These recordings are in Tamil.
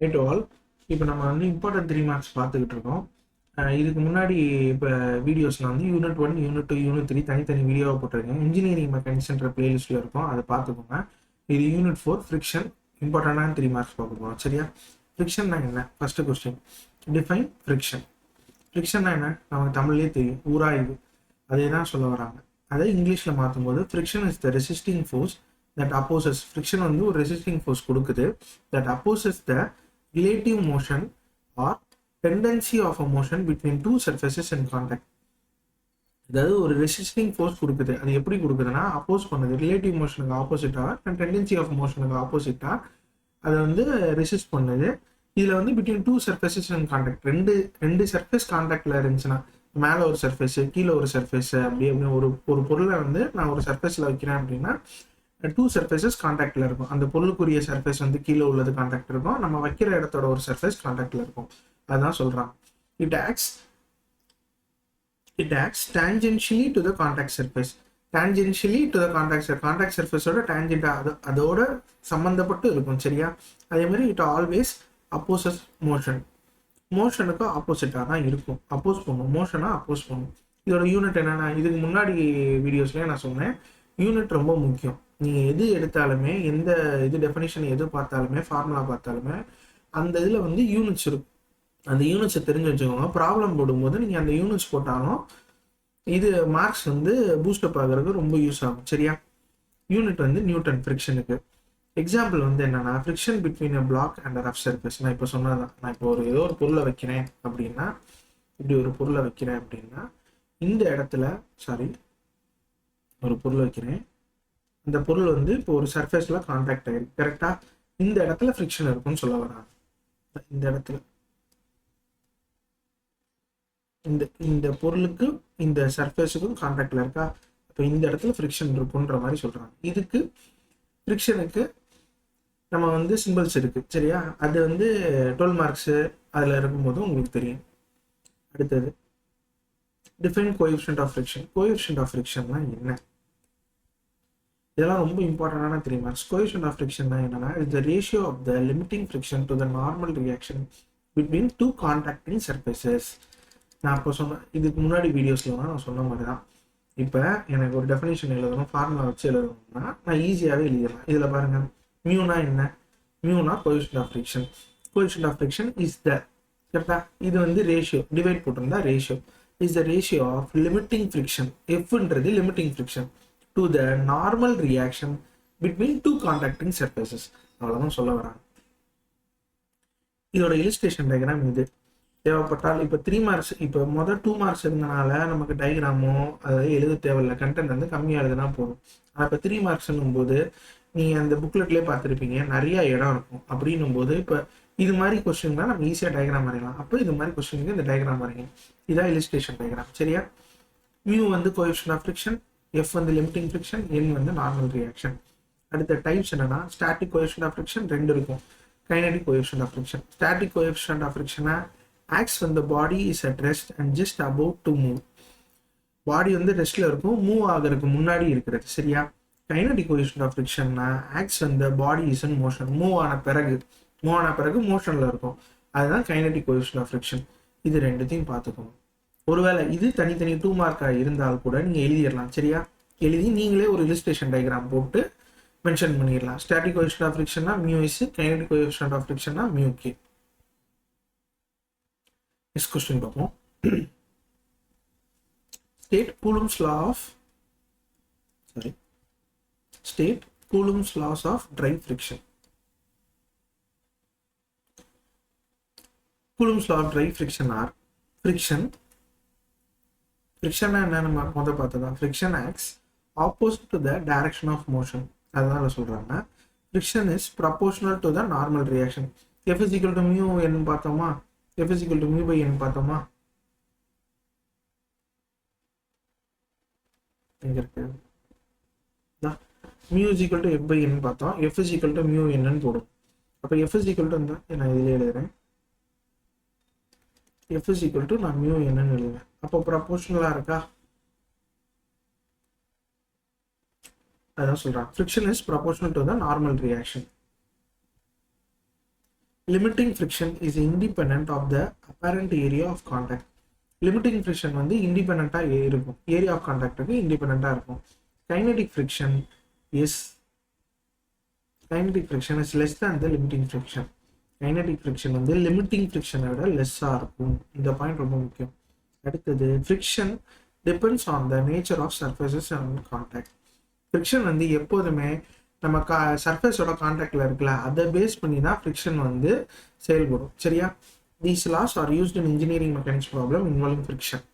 Right all. இப்போ நம்ம வந்து இம்பார்ட்டன்ட் 3 மார்க்ஸ் பார்த்துக்கிட்டு இருக்கோம். இதுக்கு முன்னாடி இப்போ வீடியோஸில் வந்து யூனிட் 1, யூனிட் 2, யூனிட் 3 தனித்தனி வீடியோவாக போட்டிருக்கேன். இன்ஜினியரிங் மெக்கானிக்ஸ்ன்ற பிளேலிஸ்ட்டில் இருக்கும், அதை பார்த்துக்கோங்க. இது யூனிட் 4 ஃப்ரிக்ஷன், இம்பார்ட்டண்டான 3 மார்க்ஸ் பார்க்க போகிறோம். சரியா? ஃப்ரிக்ஷன்னா என்ன? First question, define friction. ஃப்ரிக்ஷன்னா என்ன? நமக்கு தமிழ்லேயே தெரியும், ஊராய்வு. அதே தான் சொல்ல வராங்க. அதை இங்கிலீஷில் மாற்றும் போது friction is the resisting force that opposes. Friction வந்து ஒரு ரெசிஸ்டிங் ஃபோர்ஸ் கொடுக்குது, that opposes the relative motion or tendency of a motion between two surfaces in contact. அதாவது ஒரு ரெசிஸ்டிங் ஃபோர்ஸ் கொடுக்குது. அது எப்படி கொடுக்குதுன்னா, அப்போஸ் பண்ணுது. ரிலேட்டிவ் மோஷனுக்கு ஆப்போசிட்டா, டெண்டன்சி ஆஃப் மோஷனுக்கு ஆப்போசிட்டா அதை வந்து ரெசிஸ்ட் பண்ணுது. இதில் வந்து between two surfaces in contact, ரெண்டு சர்ஃபேஸ் கான்டாக்டில் இருந்துச்சுன்னா, மேலே ஒரு சர்ஃபேஸு கீழே ஒரு சர்ஃபேஸு அப்படி அப்படின்னு ஒரு பொருளை வந்து நான் ஒரு சர்ஃபேஸில் வைக்கிறேன் அப்படின்னா டூ சர்ஃபேசஸ் கான்டாக்டில் இருக்கும். அந்த பொருளுக்குரிய சர்ஃபேஸ் வந்து கீழே உள்ளது கான்டாக்ட் இருக்கும், நம்ம வைக்கிற இடத்தோட ஒரு சர்ஃபேஸ் கான்டாக்டில் இருக்கும். அதுதான் சொல்கிறாங்க. It acts tangentially to the contact surface. Tangentially to the contact surfaceோட tangent அதோட சம்மந்தப்பட்டு இருக்கும். சரியா? அதே மாதிரி it always opposes motion. மோஷனுக்கு ஆப்போசிட்டாக தான் இருக்கும். அப்போஸ் பண்ணும், மோஷனாக அப்போஸ் பண்ணும். இதோட யூனிட் என்னென்னா, இதுக்கு முன்னாடி வீடியோஸ்லேயே நான் சொன்னேன், யூனிட் ரொம்ப முக்கியம். நீங்கள் எது எடுத்தாலுமே, எந்த இது டெஃபினிஷன் எது பார்த்தாலுமே, ஃபார்முலா பார்த்தாலுமே அந்த இதில் வந்து யூனிட்ஸ் இருக்கும். அந்த யூனிட்ஸை தெரிஞ்சு வச்சுக்கோங்க. ப்ராப்ளம் போடும்போது நீங்கள் அந்த யூனிட்ஸ் போட்டாலும் இது மார்க்ஸ் வந்து பூஸ்டப் ஆகிறதுக்கு ரொம்ப யூஸ் ஆகும். சரியா? யூனிட் வந்து நியூட்டன் ஃப்ரிக்ஷனுக்கு. எக்ஸாம்பிள் வந்து என்னன்னா, friction between a block and rough surface. நான் இப்போ சொன்னதான், நான் இப்போ ஏதோ ஒரு பொருளை வைக்கிறேன் அப்படின்னா, இப்படி ஒரு பொருளை வைக்கிறேன் அப்படின்னா, இந்த இடத்துல ஒரு பொருள் வைக்கிறேன். அந்த பொருள் வந்து இப்போ ஒரு சர்ஃபேஸில் கான்டாக்ட் ஆகிருக்கு. கரெக்டாக இந்த இடத்துல ஃப்ரிக்ஷன் இருக்குன்னு சொல்ல வராங்க. இந்த இடத்துல இந்த பொருளுக்கு இந்த சர்ஃபேஸுக்கும் கான்டாக்டில் இருக்கா, இப்போ இந்த இடத்துல ஃப்ரிக்ஷன் இருக்குன்ற மாதிரி சொல்கிறாங்க. இதுக்கு ஃப்ரிக்ஷனுக்கு நம்ம வந்து சிம்பிள்ஸ் இருக்குது. சரியா? அது வந்து 12 மார்க்ஸு அதில் இருக்கும்போது உங்களுக்கு தெரியும். அடுத்தது define coefficient of friction. Coefficient of ஃப்ரிக்ஷன்னா என்ன? இதெல்லாம் ரொம்ப இம்பார்ட்டண்டான 3 மார்க்ஸ். கோஎஃபிஷியன்ட் ஆஃப் ஃப்ரிக்ஷன்னா என்னன்னா, it's the ratio of the limiting friction to the normal reaction between two contacting surfaces. நான் இப்போ சொன்ன இதுக்கு முன்னாடி வீடியோஸில் நான் சொன்ன மாதிரி தான். இப்போ எனக்கு ஒரு டெஃபினேஷன் எழுதணும், ஃபார்முலா வச்சு எழுதணும்னா நான் ஈஸியாகவே எழுதிடலாம். இதில் பாருங்கள், மியூனா என்ன? மியூனா coefficient of friction. Coefficient of friction is the, கரெக்டா? இது வந்து ரேஷியோ, டிவைட் போட்டிருந்தா ratio is the ratio of limiting friction. எஃப்ன்றது limiting friction to the normal reaction between two contacting surfaces. அவ்வளோதான் சொல்ல வராங்க. இதோட இலிஸ்ட்ரேஷன் டயக்ராம் இது தேவைப்பட்டால். இப்போ 3 மார்க்ஸ், இப்போ மொதல் 2 மார்க்ஸ் இருந்தனால நமக்கு டயக்ராமோ அதாவது எழுத தேவையில்லை, கண்டென்ட் வந்து கம்மியாக எழுதுனா போதும். ஆனால் இப்போ 3 மார்க்ஸ்ன்னும் போது நீங்கள் அந்த புக்லெட்லேயே பார்த்துருப்பீங்க, நிறையா இடம் இருக்கும். அப்படின்னும் போது இப்போ இது மாதிரி கொஸ்டின் தான் நம்ம ஈஸியாக டயக்ராம் வரையலாம். அப்போ இது மாதிரி கொஸ்டினுக்கு இந்த டயக்ராம் வரைங்க. இதான் இலிஸ்ட்ரேஷன் டயக்ராம். சரியா? மியூ வந்து கோஎஃபிஷியன்ட் ஆஃப் ஃப்ரிக்ஷன், எஃப் வந்து லிமிட்டிங் ஃப்ரிக்ஷன், என் வந்து நார்மல் ரியாக்ஷன். அடுத்த டைப்ஸ் என்னன்னா, ஸ்டாட்டிக் கோஎஃபிஷியன்ட் ஆஃப் ஃப்ரிக்ஷன் 2 இருக்கும், kinetic coefficient of friction. Static coefficient of ஃப்ரிக்ஷனா acts when the body is at rest and just about to move. Body வந்து ரெஸ்ட்ல இருக்கும், மூவ் ஆகிறதுக்கு முன்னாடி இருக்கிறது. சரியா? கைனடிக் கோஎஃபிஷியன்ட் ஆஃப் ஃப்ரிக்ஷன்னா acts when the body is in motion. Move ஆன பிறகு மோஷன்ல இருக்கும். அதுதான் கைனடிக் கோஎஃபிஷியன்ட் ஆஃப் ஃப்ரிக்ஷன். இது ரெண்டுத்தையும் பார்த்துக்கணும். ஒருவேளை இது தனித்தனி 2 மார்க்கா இருந்தால் கூட நீங்க எழுதிடலாம். சரியா? எழுதி நீங்களே ஒரு இலிஸ்ட்ரேஷன் டயக்ராம் போட்டு மென்ஷன் பண்ணிடலாம். ஸ்டாட்டிக் கோஎஃபிஷியன்ட் ஆஃப் ஃப்ரிக்ஷன்னா mu S, kinetic coefficient of ஃப்ரிக்ஷன்னா மியூ கே. Next question பார்ப்போம். State Coulomb's laws of dry friction. Coulomb's law of dry friction are friction என்ன நம்ம முதல்ல பார்த்ததா, friction acts opposite to the direction of motion. அதனால சொல்றாங்க friction is proportional to the normal reaction. F is equal to mu n பார்த்தோமா, F is equal to mu by n பார்த்தோமா, எங்க இருக்கு? mu is equal to f by n பார்த்தோம், F is equal to mu n போடும். அப்போ F is equal to நான் இதில் எழுதுறேன், F is equal to நான் mu n எழுதுவேன். அப்போ ப்ரொபோர்ஷனலா இருக்கா? அதான் சொல்றான், friction is proportional to the normal reaction. Limiting friction is independent of the apparent area of contact. Limiting friction வந்து இண்டிபெண்ட்டாக இருக்கும், ஏரியா ஆஃப் கான்டாக்டுக்கு இண்டிபெண்ட்டாக இருக்கும். Kinetic friction is less than the limiting friction. Kinetic friction வந்து லிமிட்டிங் ஃப்ரிக்ஷனை விட லெஸ்ஸாக இருக்கும். இந்த பாயிண்ட் ரொம்ப முக்கியம். அடுத்தது friction depends on the nature of surfaces and contact. Friction வந்து எப்போதுமே நம்ம சர்ஃபேஸோட கான்டாக்டில் இருக்குல்ல, அதை பேஸ் பண்ணி தான் ஃப்ரிக்ஷன் வந்து செயல்படும். சரியா? These laws are used in engineering mechanics problem involving friction.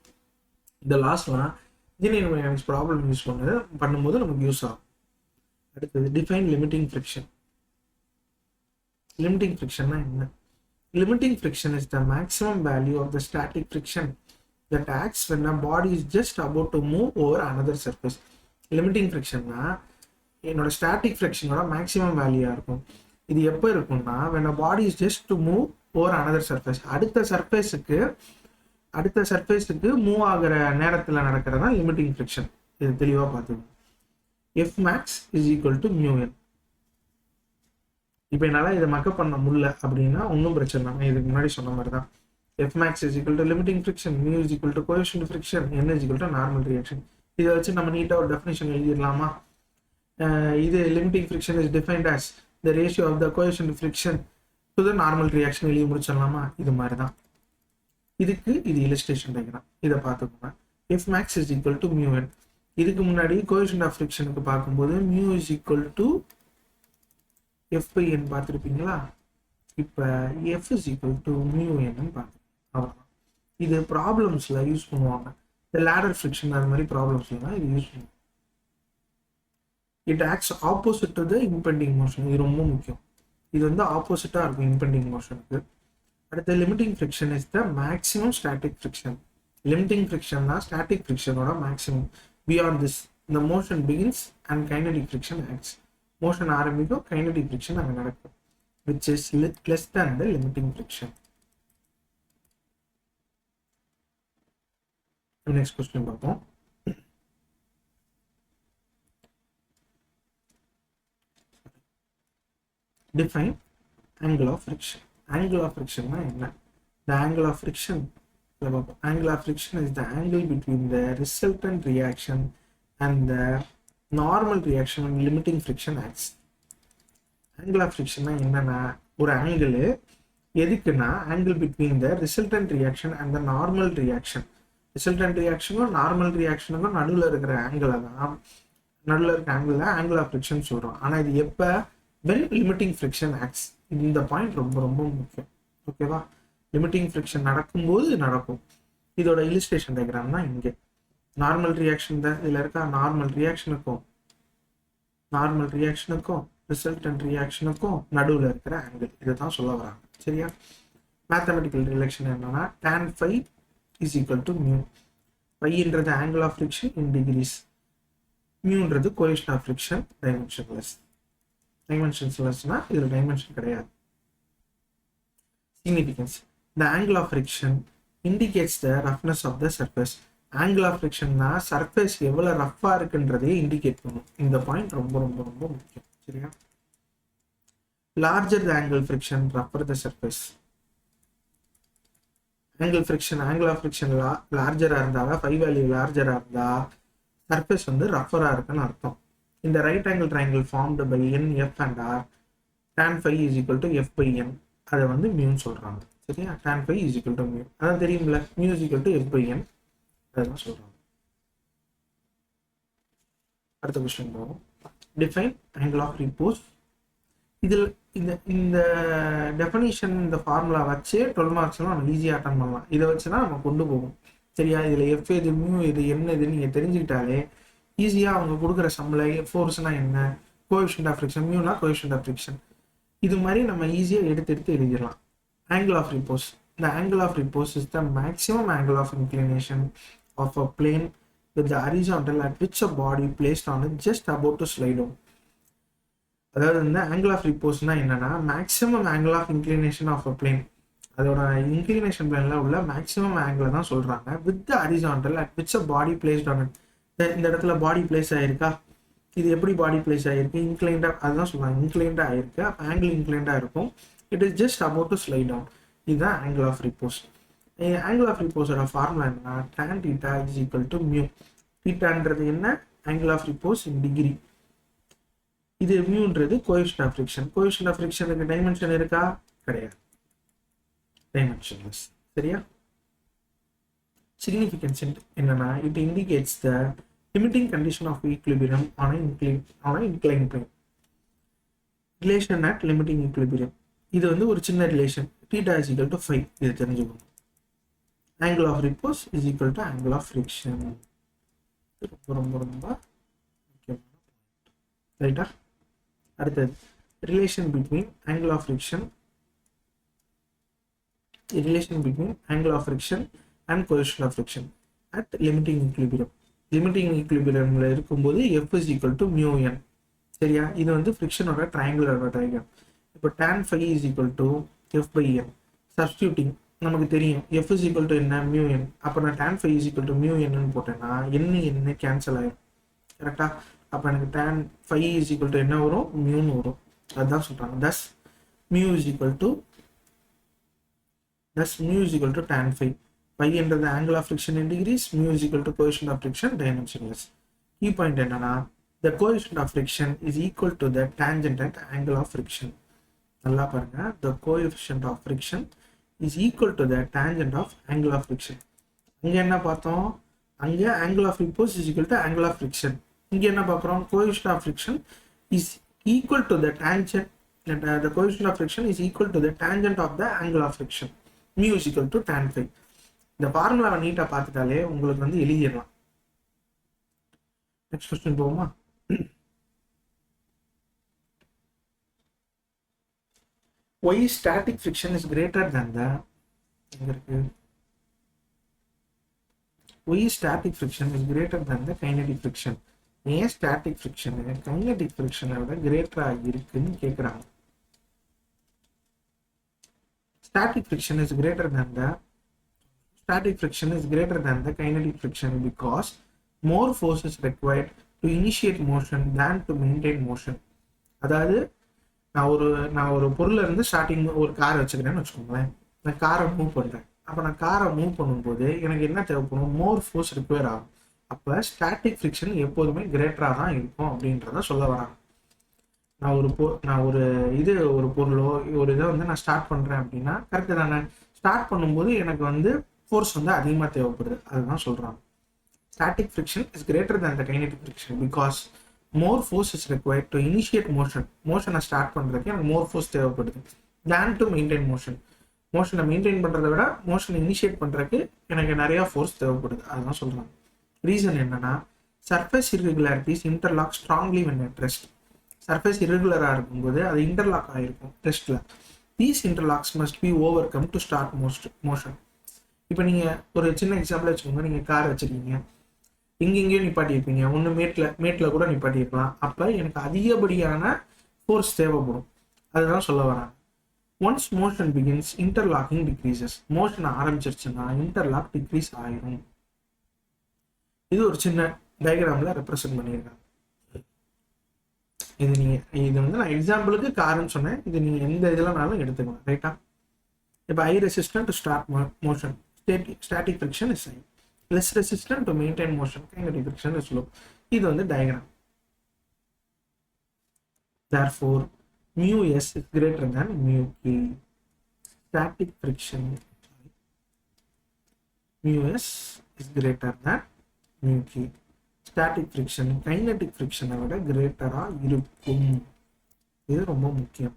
இந்த லாஸ்லாம் இன்ஜினியரிங் மெக்கானிக்ஸ் ப்ராப்ளம் யூஸ் பண்ணும்போது நமக்கு யூஸ் ஆகும். அடுத்தது டிஃபைன் லிமிட்டிங் ஃப்ரிக்ஷன். லிமிட்டிங் ஃப்ரிக்ஷன்னா என்ன? Limiting friction is the maximum value of the static friction that acts when a body is just about to move over another surface. Limiting ஃப்ரிக்ஷன்னா என்னோட ஸ்டாட்டிக் ஃப்ரிக்ஷனோட மேக்ஸிமம் வேல்யூவாக இருக்கும். இது எப்போ இருக்கும்னா when a body is just to move over another surface. அடுத்த சர்ஃபேஸுக்கு மூவ் ஆகிற நேரத்தில் நடக்கிறது தான் லிமிட்டிங் ஃப்ரிக்ஷன். இது தெளிவாக பார்த்துக்கணும். F max is equal to μn. இப்போ என்னால் இதை மக்கப் பண்ண முடியல அப்படின்னா ஒன்றும் பிரச்சனை இல்லை, இதுக்கு முன்னாடி சொன்ன மாதிரி தான். F max is equal to limiting friction, mu is equal to coefficient of friction, n is equal to normal reaction. இதை வச்சு நம்ம நீட்டாக ஒரு டெஃபினிஷன் எழுதிடலாமா? இது limiting friction is defined as the ratio of the coefficient of friction to the normal reaction எழுதி முடிச்சிடலாமா? இது மாதிரி தான். இதுக்கு இது illustration diagram. இதை பார்த்துக்கோங்க. F max is equal to μn. இதுக்கு முன்னாடி coefficient of frictionக்கு பார்க்கும்போது mu is equal to F by n பார்த்துருப்பீங்களா? இப்போ F is equal to μn பார்த்து அவ்வளோதான். இது ப்ராப்ளம்ஸில் யூஸ் பண்ணுவாங்க. இந்த லேடர் ஃப்ரிக்ஷன் அது மாதிரி ப்ராப்ளம்ஸில் தான் இது யூஸ் பண்ணுவாங்க. It acts opposite to the impending motion. இது ரொம்ப முக்கியம். இது வந்து ஆப்போசிட்டாக இருக்கும் இம்பெண்டிங் மோஷனுக்கு. அடுத்த limiting friction is the maximum static friction. Limiting friction தான் ஸ்டாட்டிக் ஃப்ரிக்ஷனோட மேக்ஸிமம். பியாண்ட் திஸ் இந்த motion begins and kinetic friction acts. Motion ஆரம்பிக்கும், கைனடிக் ஃப்ரிக்ஷன் அங்கே நடக்கும், which is less than the limiting friction. Next question பார்ப்போம். Define angle of friction. Angle of friction னா என்ன? The angle of friction is the angle between the resultant reaction and the normal reaction when limiting friction acts. Angle of friction என்னன்னா ஒரு ஆங்கிள் எதுக்குன்னா angle between the resultant reaction and the normal reaction. Resultant ரியாக்ஷனுக்கும் நார்மல் ரியாக்ஷனுக்கும் நடுவில் இருக்கிற ஆங்கிள் தான் ஆங்கிள் ஆஃப் ஃப்ரிக்ஷன் சொல்கிறோம். ஆனால் இது எப்போ வென் லிமிட்டிங் ஃப்ரிக்ஷன் ஆக்ட்ஸ். இந்த பாயிண்ட் ரொம்ப ரொம்ப முக்கியம். ஓகேவா? லிமிட்டிங் ஃப்ரிக்ஷன் நடக்கும்போது நடக்கும். இதோட இல்லுஸ்ட்ரேஷன் டயக்ராம் தான் இங்கே. நார்மல் ரியாக்ஷன் தான் இதில் இருக்கா. நார்மல் ரியாக்ஷனுக்கும் ரிசல்டன்ட் ரியாக்ஷனுக்கும் நடுவில் இருக்கிற ஆங்கிள், இதை தான் சொல்ல வராங்க. சரியா? மேத்தமெட்டிக்கல் ரிலேஷன் என்னன்னா tan phi is equal to mu. phiன்றது angle of friction in degrees, மியூன்றது கோஎஃபிஷியன்ட் ஆஃப் ஃப்ரிக்ஷன் டைமென்ஷன்லெஸ்னா இதில் டைமென்ஷன் கிடையாது. Significance. the angle of friction indicates the roughness of the surface. Angle of ஃப்ரிக்ஷன்னா சர்ஃபேஸ் எவ்வளோ ரஃப்பாக இருக்குன்றதையே இண்டிகேட் பண்ணும். இந்த பாயிண்ட் ரொம்ப ரொம்ப ரொம்ப முக்கியம். சரியா? larger the angle friction, rougher the surface. angle of friction larger இருந்தா, phi value larger இருந்தா surface வந்து rougher இருக்குன்னு அர்த்தம். இந்த right angle triangle formed by n, f and r, tan phi is equal to f by n. அதை வந்து mu சொல்றாங்க. சரியா? tan phi is equal to mu. அதான் தெரியும்ல, mu is equal to f by n. அதான் சொல்றாங்க. அடுத்த கொஸ்டின் போவோம். Define angle of repose. இதில் இந்த டெஃபினிஷன், இந்த ஃபார்முலா வச்சு 12 மார்க்ஸ்லாம் நம்ம ஈஸியாக அட்டன் பண்ணலாம். இதை வச்சுனா நம்ம கொண்டு போவோம். சரியா? இதில் எஃப் எது, மியூ இது, என்ன இதுன்னு நீங்கள் தெரிஞ்சுக்கிட்டாலே ஈஸியாக அவங்க கொடுக்குற சம்பளை, ஃபோர்ஸ்னா என்ன, கோஎஃபிஷியன்ட் ஆஃப் ஃப்ரிக்ஷன், மியூனா கோஎஃபிஷியன்ட் ஆஃப் ஃப்ரிக்ஷன், இது மாதிரி நம்ம ஈஸியாக எடுத்து எழுதிடலாம். Angle of repose. The angle of repose is the maximum angle of inclination of a plane with the horizontal at which a body placed on it just about to slide down. அதாவது இந்த ஆங்கிள் ஆஃப் ரிப்போஸ்னா என்னன்னா maximum angle of inclination of a plane. அதோட இன்க்ளினேஷன் பிளேன்ல உள்ள மேக்ஸிமம் ஆங்கிள் தான் சொல்றாங்க. With the horizontal at which a body placed on it. இந்த இடத்துல பாடி பிளேஸ் ஆயிருக்கா, இது எப்படி பாடி பிளேஸ் ஆயிருக்கு, இன்க்ளைண்டா, அதுதான் சொல்றாங்க. இன்க்ளைண்டா ஆயிருக்கு, ஆங்கிள் இன்க்ளைண்டா இருக்கும். It is just about to slide down. இதுதான் angle of repose. Angle of ரிப்போஸோட ஃபார்முலா என்னன்னா tan theta is equal to mu. தீட்டான்றது என்ன? Angle of repose in degree. இது மியூன்றது coefficient of friction. Coefficient of ஃப்ரிக்ஷனுக்கு டைமென்ஷன் இருக்கா? கிடையாது, டைமென்ஷன்லெஸ். சரியா? சிக்னிஃபிகன்ஸ் என்னன்னா it indicates the limiting condition of equilibrium on an inclined plane. Relation at limiting equilibrium. இது வந்து ஒரு சின்ன relation. theta is equal to 5. இது தெரிஞ்சுக்கணும். angle of repose is equal to angle of friction. ரொம்ப ரொம்ப ரொம்ப முக்கியமான ரைட்டா? அடுத்தது relation between angle of friction and coefficient of friction at limiting equilibrium. Limiting ஈக்குலிபிரியம்ல இருக்கும்போது f is equal to mu n. சரியா? இது வந்து ஃப்ரிக்ஷனோட ட்ரையாங்குலரோட டயக்ராம். இப்போ tan phi is equal to f by n. Substituting நமக்கு தெரியும் f is equal to என்ன? mu n. அப்போ நான் tan phi is equal to mu n ன்னு போட்டேன்னா என்ன கேன்சல் ஆயிடும். கரெக்டா? அப்போ எனக்கு tan phi is equal to என்ன வரும்? மியூன்னு வரும். அதுதான் சொல்றாங்க. thus mu is equal to tan phi. phi என்றது angle of friction in degrees, mu is equal to coefficient of friction dimensionless. key point என்னன்னா the coefficient of friction is equal to the tangent at angle of friction. நல்லா பாருங்க, the coefficient of friction is equal to the tangent of angle of friction. இங்க என்ன பார்த்தோம்? அங்க angle of repose is equal to angle of friction. இங்க என்ன பார்க்குறோம்? coefficient of friction is equal to the tangent. The coefficient of friction is equal to the tangent of the angle of friction. mu is equal to tan phi. இந்த ஃபார்முலாவை நீட்டா பார்த்துட்டாலே உங்களுக்கு வந்து எழுதிடலாம். நெக்ஸ்ட் क्वेश्चन போவோமா? why static friction is greater than the why static friction is greater than the kinetic friction? ஏன் ஸ்டாட்டிக் ஃப்ரிக்ஷன் கைனடிக் ஃப்ரிக்ஷனை விட கிரேட்டராக இருக்குன்னு கேட்குறாங்க. static friction is greater than the kinetic friction because more force is required to initiate motion than to maintain motion. அதாவது நான் ஒரு பொருள்ல இருந்து ஸ்டார்டிங் ஒரு கார் வச்சுக்கிறேன்னு வச்சுக்கோங்களேன். நான் காரை மூவ் பண்றேன். அப்போ நான் காரை மூவ் பண்ணும்போது எனக்கு என்ன தேவைப்படும்? மோர் ஃபோர்ஸ் ரிக்வயர் ஆகும். அப்போ ஸ்டாட்டிக் ஃப்ரிக்ஷன் எப்போதுமே கிரேட்டராக தான் இருக்கும் அப்படின்றத சொல்ல வராங்க. ஒரு பொருளோ ஒரு இதை வந்து நான் ஸ்டார்ட் பண்ணுறேன் அப்படின்னா கரெக்டு தானே? ஸ்டார்ட் பண்ணும்போது எனக்கு வந்து ஃபோர்ஸ் வந்து அதிகமாக தேவைப்படுது. அதுதான் சொல்கிறாங்க. Static friction is greater than the kinetic friction because more force is required to initiate மோஷனை ஸ்டார்ட் பண்ணுறதுக்கு எனக்கு மோர் ஃபோர்ஸ் தேவைப்படுது தேன் டு மெயின்டைன் மோஷனை மெயின்டைன் பண்ணுறதை விட மோஷனை இனிஷியேட் பண்ணுறதுக்கு எனக்கு நிறையா ஃபோர்ஸ் தேவைப்படுது. அதுதான் சொல்கிறாங்க. ரீசன் என்னன்னா surface irregularities interlock strongly when at rest. Surface இர்ரெகுலராக இருக்கும்போது அது இன்டர்லாக் ஆகிருக்கும் ரெஸ்ட்டில். These interlocks must be overcome to start motion. இப்போ நீங்கள் ஒரு சின்ன எக்ஸாம்பிள் வச்சுக்கோங்க. நீங்கள் கார் வச்சுருக்கீங்க, எங்கெங்கேயும் நிப்பாட்டியிருப்பீங்க. ஒன்று மேட்டில் கூட நிப்பாட்டியிருக்கலாம். அப்போ எனக்கு அதிகப்படியான ஃபோர்ஸ் தேவைப்படும். அதுதான் சொல்ல வராங்க. Once motion begins interlocking decreases. Motion ஆரம்பிச்சிருச்சுன்னா இன்டர்லாக் டிக்ரீஸ் ஆயிரும். இது ஒரு சின்ன டயக்ராமில் ரெப்ரசென்ட் பண்ணியிருக்காங்க. இது வந்து நான் எக்ஸாம்பிளுக்கு காருன்னு சொன்னேன். இது நீங்கள் எந்த இதுலனாலும் எடுத்துக்கலாம். ரைட்டா? இப்போ high resistant to start motion, static friction is high. less resistant to maintain motion, kinetic friction is low. இது வந்து diagram. Therefore, mu s is greater than mu k. Static friction, mu s is greater than mu k. Static friction, kinetic friction விட greater-ஆ இருக்கும். இது ரொம்ப முக்கியம்.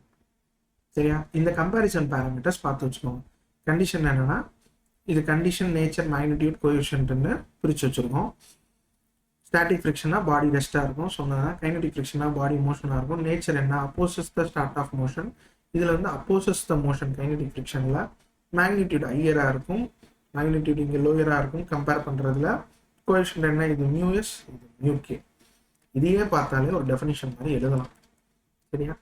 சரியா? இந்த கம்பேரிசன் பேராமீட்டர்ஸ் பார்த்து வச்சுக்கோங்க. கண்டிஷன் என்னன்னா இது கண்டிஷன், நேச்சர், மேக்னிடியூட், கோஎஃபிஷியன்ட்னு பிரித்து வச்சுருக்கோம். ஸ்டாட்டிக் ஃப்ரிக்ஷனாக பாடி ரெஸ்ட்டாக இருக்கும் சொன்னதான். கைனடிக் ஃப்ரிக்ஷனாக பாடி மோஷனாக இருக்கும். நேச்சர் என்ன? Opposes the start of motion. இதில் வந்து அப்போசஸ் த மோஷன் கைனடிக் ஃப்ரிக்ஷனில். மேக்னிடியூட் ஹையராக இருக்கும், மேக்னிடியூட் இங்கே லோயராக இருக்கும். கம்பேர் பண்ணுறதுல கோஎஃபிஷியன்ட் என்ன? இது மியூஎஸ், இது மியூகே. இதையே பார்த்தாலே ஒரு டெஃபினிஷன் மாதிரி எழுதலாம். சரியா?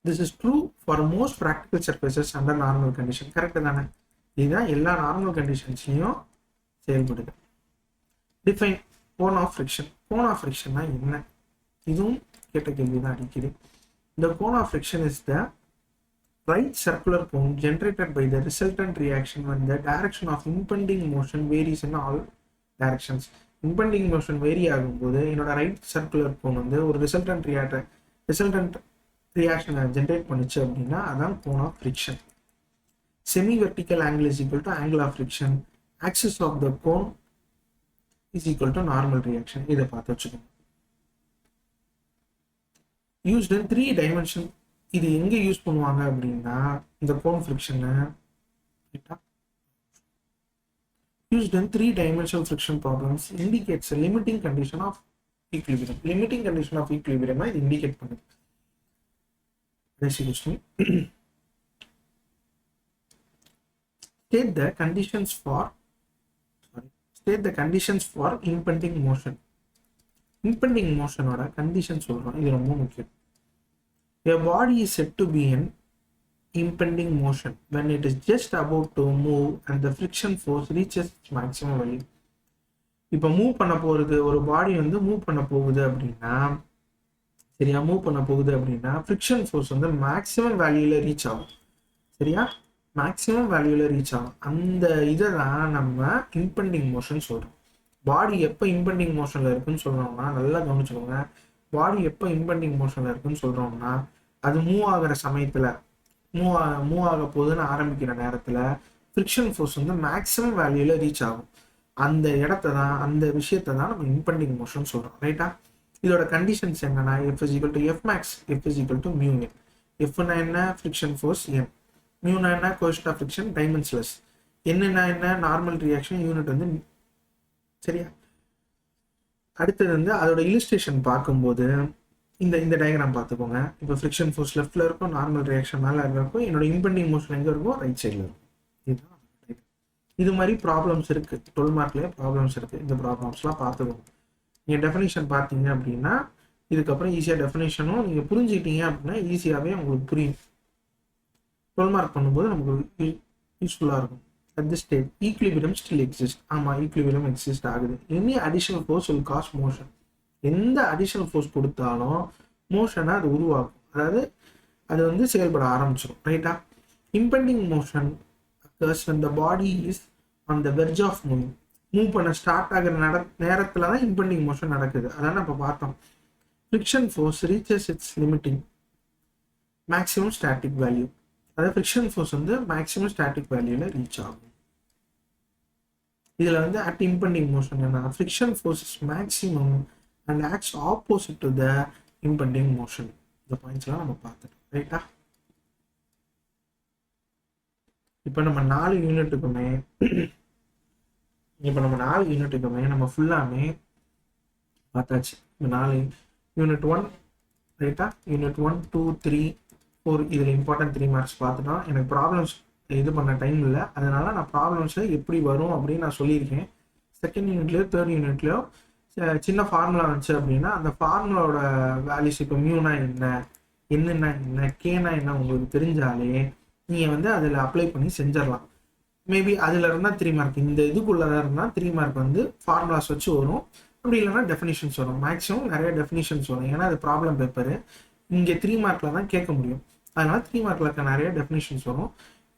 This is true for most practical surfaces under normal condition. கரெக்ட் தானே? இதுதான் எல்லா நார்மல் கண்டிஷன்ஸ்லையும் செயல்படுது. Define cone of friction. Cone of ஃப்ரிக்ஷன்னா என்ன? இதுவும் கேட்ட கேள்வி தான் அடிக்கடி. The cone of friction is the right circular cone generated by the resultant reaction when the direction of impending motion varies in all directions. Impending motion vary ஆகும்போது என்னோட ரைட் சர்க்குலர் கோன் வந்து ஒரு ரிசல்டன்ட் ரியாக்ஷனை ஜென்ரேட் பண்ணுச்சு அப்படின்னா அதான் cone of friction. Semi vertical angle is equal to angle of friction. Axis of the cone is equal to normal reaction. இதை பார்த்து வச்சுக்கோங்க. used in 3 dimension. இது எங்க யூஸ் பண்ணுவாங்க அப்படின்னா இந்த cone ஃப்ரிக்ஷனை used in 3-dimensional friction problems indicates a limiting condition of equilibrium. Limiting condition of equilibrium இது indicate பண்ணுது. State the conditions for impending motion. Impending motion ஓட condition சொல்றோம். இது ரொம்ப முக்கியம். A body is said to be in impending motion when it is just about to move and the friction force reaches its maximum value. இப்போ மூவ் பண்ண போகிறது, ஒரு பாடி வந்து மூவ் பண்ண போகுது அப்படின்னா, சரியா, மூவ் பண்ண போகுது அப்படின்னா ஃப்ரிக்ஷன் ஃபோர்ஸ் வந்து மேக்ஸிமம் வேல்யூல ரீச் ஆகும். சரியா, மேக்ஸிமம் வேல்யூல ரீச் ஆகும். அந்த இதை தான் நம்ம இம்பெண்டிங் மோஷன் சொல்றோம். பாடி எப்போ இம்பெண்டிங் மோஷன்ல இருக்குன்னு சொல்றோம்னா, நல்லா கவனிச்சுக்கோங்க, பாடி எப்போ இம்பெண்டிங் மோஷன்ல இருக்குன்னு சொல்றோம்னா அது மூவ் ஆகிற சமயத்துல மூவ் ஆக போகுதுன்னு ஆரம்பிக்கிற நேரத்துல ஃப்ரிக்ஷன் ஃபோர்ஸ் வந்து மேக்ஸிமம் வேல்யூல ரீச் ஆகும். அந்த இடத்த தான், அந்த விஷயத்தை தான் நம்ம இம்பெண்டிங் மோஷன் சொல்றோம். ரைட்டா, இதோட கண்டிஷன்ஸ் என்னன்னா F is equal to F max, F is equal to mu n. Fனா என்ன, ஃப்ரிக்ஷன் ஃபோர்ஸ் n. மியூனா என்ன, கோஎஃபிஷியன்ட் ஆஃப் ஃப்ரிக்ஷன் டைமென்ஷன்லெஸ். என்னன்னா என்ன, நார்மல் ரியாக்ஷன் யூனிட் வந்து. சரியா, அடுத்தது வந்து அதோட இல்லுஸ்ட்ரேஷன் பார்க்கும்போது இந்த டயக்ராம் பார்த்துக்கோங்க. இப்போ ஃப்ரிக்ஷன் ஃபோர்ஸ் லெஃப்ட்ல இருக்கும், நார்மல் ரியாக்ஷன் மேலே இருக்கும், என்னோட இம்பெண்டிங் மோஷன் எங்கே இருக்கும், ரைட் சைடில் இருக்கும். இதுதான் இது மாதிரி ப்ராப்ளம்ஸ் இருக்கு, 12 மார்க்லேயே ப்ராப்ளம்ஸ் இருக்கு. இந்த ப்ராப்ளம்ஸ்லாம் பார்த்துக்கோங்க. நீங்கள் டெஃபினேஷன் பார்த்தீங்க அப்படின்னா இதுக்கப்புறம் ஈஸியாக டெஃபினேஷனும் நீங்கள் புரிஞ்சுக்கிட்டீங்க அப்படின்னா ஈஸியாகவே உங்களுக்கு புரியும். 12 மார்க் பண்ணும்போது நமக்கு யூஸ்ஃபுல்லாக இருக்கும். At this stage, equilibrium still exists. ஆமாம், ஈக்குலிபிரியம் எக்ஸிஸ்ட் ஆகுது. Any additional force will cause motion. எந்த அடிஷனல் ஃபோர்ஸ் கொடுத்தாலும் மோஷனை அது உருவாக்கும், அதாவது அது வந்து செயல்பட ஆரம்பிச்சிடும். ரைட்டா, impending motion occurs when the body is on the verge of moving. Move பண்ண ஸ்டார்ட் ஆகிற நேரத்தில் தான் இம்பெண்டிங் மோஷன் நடக்குது. அதான் இப்போ பார்த்தோம். Friction force reaches it's limiting maximum static value. அதாவது ஃப்ரிக்ஷன் ஃபோர்ஸ் வந்து மேக்ஸிமம் ஸ்டாட்டிக் வேல்யூல ரீச் ஆகும். இதில் வந்து அட் இம்பெண்டிங் மோஷன் என்ன, friction force is maximum and acts opposite to the impending motion. இந்த பாயிண்ட்ஸ்லாம் நம்ம பார்த்துட்டோம். ரைட்டா, இப்போ நம்ம 4 யூனிட்டுக்குமே நம்ம ஃபுல்லாமே பார்த்தாச்சு. இப்போ 4 யூனிட் 1 ரைட்டா, யூனிட் 1, 2, 3, 4 இதில் இம்பார்ட்டன்ட் 3 மார்க்ஸ் பார்த்துட்டோம். எனக்கு ப்ராப்ளம்ஸ் இது பண்ண டைம் இல்லை, அதனால நான் ப்ராப்ளம்ஸில் எப்படி வரும் அப்படின்னு நான் சொல்லியிருக்கேன். செகண்ட் யூனிட்லேயோ தேர்ட் யூனிட்லேயோ சின்ன ஃபார்முலா வந்துச்சு அப்படின்னா அந்த ஃபார்முலாவோட வேல்யூஸ், இப்போ மியூனா என்ன, என்னன்னா என்ன, கேனா என்ன உங்களுக்கு தெரிஞ்சாலே நீங்கள் வந்து அதில் அப்ளை பண்ணி செஞ்சிடலாம். மேபி அதில் இருந்தால் 3 மார்க், இந்த இதுக்குள்ளதாக இருந்தால் 3 மார்க் வந்து ஃபார்முலாஸ் வச்சு வரும். அப்படி இல்லைன்னா டெஃபினிஷன்ஸ் வரும். மேக்ஸிமம் நிறைய டெஃபினிஷன்ஸ் வரும், ஏன்னா அது ப்ராப்ளம் பேப்பரு. இங்கே 3 மார்க்கில் தான் கேட்க முடியும், அதனால 3 மார்க்கில் இருக்க நிறைய டெஃபினிஷன்ஸ் வரும்.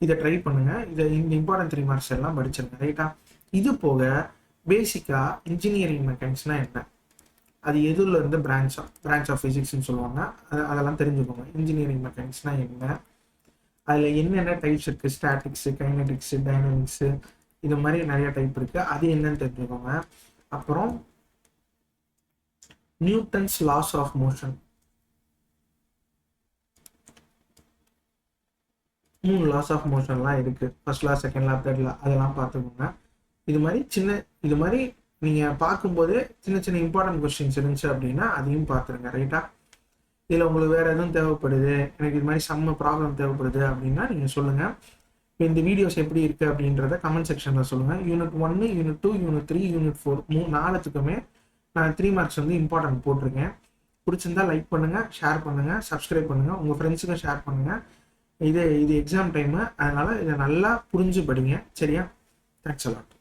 இதை ட்ரை பண்ணுங்க. இந்த இம்பார்ட்டன்ட் 3 மார்க்ஸ் எல்லாம் படிச்சிருங்க. ரைட்டா, இது போக பேசிக்கா இன்ஜினியரிங் மெக்கானிக்ஸ்னா என்ன, அது எதுல இருந்து பிரான்ச் ஆஃப் ஃபிசிக்ஸ்ன்னு சொல்லுவாங்க, அதெல்லாம் தெரிஞ்சுக்கோங்க. இன்ஜினியரிங் மெக்கானிக்ஸ்னா என்ன, அதில் என்னென்ன டைப்ஸ் இருக்குது, ஸ்டாட்டிக்ஸு, கைனடிக்ஸு, டைனமிக்ஸு, இது மாதிரி நிறைய டைப் இருக்குது. அது என்னன்னு தெரிஞ்சுக்கோங்க. அப்புறம் Newton's laws of motion, 3 laws of மோஷன்லாம் இருக்குது. First law, second law, third law, அதெல்லாம் பார்த்துக்கோங்க. இது மாதிரி நீங்கள் பார்க்கும்போது சின்ன இம்பார்ட்டன்ட் கொஸ்டின்ஸ் இருந்துச்சு அப்படின்னா அதையும் பார்த்துருங்க. ரைட்டா, இதில் உங்களுக்கு வேறு எதுவும் தேவைப்படுது, எனக்கு இது மாதிரி செம்ம ப்ராப்ளம் தேவைப்படுது அப்படின்னா நீங்கள் சொல்லுங்கள். இப்போ இந்த வீடியோஸ் எப்படி இருக்குது அப்படின்றத கமெண்ட் செக்ஷனில் சொல்லுங்கள். யூனிட் 1, யூனிட் 2, யூனிட் 3, யூனிட் 4 4த்துக்குமே நான் 3 மார்க்ஸ் வந்து இம்பார்ட்டன்ட் போட்டிருக்கேன். பிடிச்சிருந்தா லைக் பண்ணுங்கள், ஷேர் பண்ணுங்கள், சப்ஸ்கிரைப் பண்ணுங்கள், உங்கள் ஃப்ரெண்ட்ஸுக்கும் ஷேர் பண்ணுங்கள். இது எக்ஸாம் டைமு, அதனால் இதை நல்லா புரிஞ்சு படிங்க. சரியா, தேங்க்ஸ் அ லாட்.